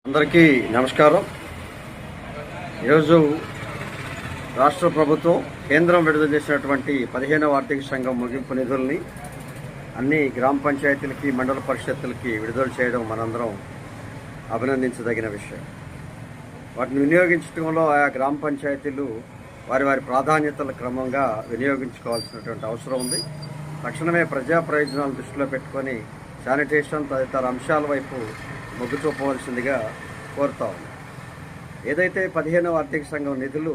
అందరికీ నమస్కారం. ఈరోజు రాష్ట్ర ప్రభుత్వం కేంద్రం విడుదల చేసినటువంటి 15వ ఆర్థిక సంఘం ముగింపు నిధుల్ని అన్ని గ్రామ పంచాయతీలకి, మండల పరిషత్తులకి విడుదల చేయడం మనందరం అభినందించదగిన విషయం. వాటిని వినియోగించడంలో ఆయా గ్రామ పంచాయతీలు వారి వారి ప్రాధాన్యతల క్రమంగా వినియోగించుకోవాల్సినటువంటి అవసరం ఉంది. తక్షణమే ప్రజా ప్రయోజనాలను దృష్టిలో పెట్టుకొని శానిటేషన్ తదితర అంశాల వైపు మొగ్గు చూపవలసిందిగా కోరుతా ఉన్నాం. ఏదైతే 15వ ఆర్థిక సంఘం నిధులు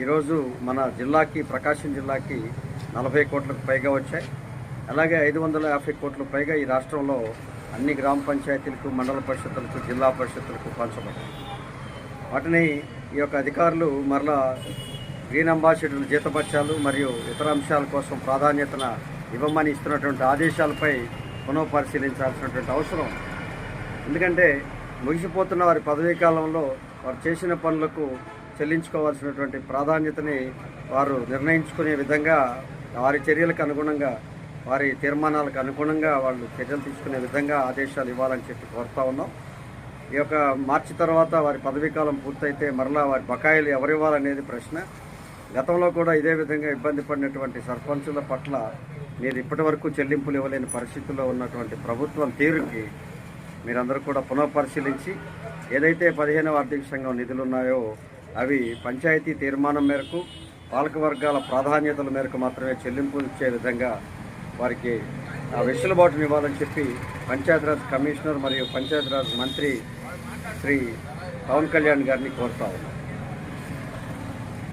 ఈరోజు మన జిల్లాకి, ప్రకాశం జిల్లాకి 40 కోట్లకు పైగా వచ్చాయి. అలాగే 550 కోట్లకు పైగా ఈ రాష్ట్రంలో అన్ని గ్రామ పంచాయతీలకు, మండల పరిషత్తులకు, జిల్లా పరిషత్తులకు పంచబడ్డాయి. వాటిని ఈ యొక్క అధికారులు మరలా గ్రీన్ అంబాసిడర్ల జీతభత్యాలు మరియు ఇతర అంశాల కోసం ప్రాధాన్యతన ఇవ్వమని ఇస్తున్నటువంటి ఆదేశాలపై పునఃపరిశీలించాల్సినటువంటి అవసరం. ఎందుకంటే ముగిసిపోతున్న వారి పదవీ కాలంలో వారు చేసిన పనులకు చెల్లించుకోవాల్సినటువంటి ప్రాధాన్యతని వారు నిర్ణయించుకునే విధంగా, వారి చర్యలకు అనుగుణంగా, వారి తీర్మానాలకు అనుగుణంగా వాళ్ళు చర్యలు తీసుకునే విధంగా ఆదేశాలు ఇవ్వాలని చెప్పి కోరుతా ఉన్నాం. ఈ యొక్క మార్చి తర్వాత వారి పదవీ కాలం పూర్తయితే మరలా వారి బకాయిలు ఎవరివ్వాలనేది ప్రశ్న. గతంలో కూడా ఇదే విధంగా ఇబ్బంది పడినటువంటి సర్పంచుల పట్ల మీరు ఇప్పటి వరకు చెల్లింపులు ఇవ్వలేని పరిస్థితుల్లో ఉన్నటువంటి ప్రభుత్వం తీరుకి మీరందరూ కూడా పునఃపరిశీలించి ఏదైతే 15వ ఆర్థిక సంఘం నిధులు ఉన్నాయో అవి పంచాయతీ తీర్మానం మేరకు, పాలక వర్గాల ప్రాధాన్యతల మేరకు మాత్రమే చెల్లింపులు ఇచ్చే విధంగా వారికి ఆ వెసులుబాటును ఇవ్వాలని చెప్పి పంచాయతీరాజ్ కమిషనర్ మరియు పంచాయతీరాజ్ మంత్రి శ్రీ పవన్ కళ్యాణ్ గారిని కోరుతా ఉన్నాం.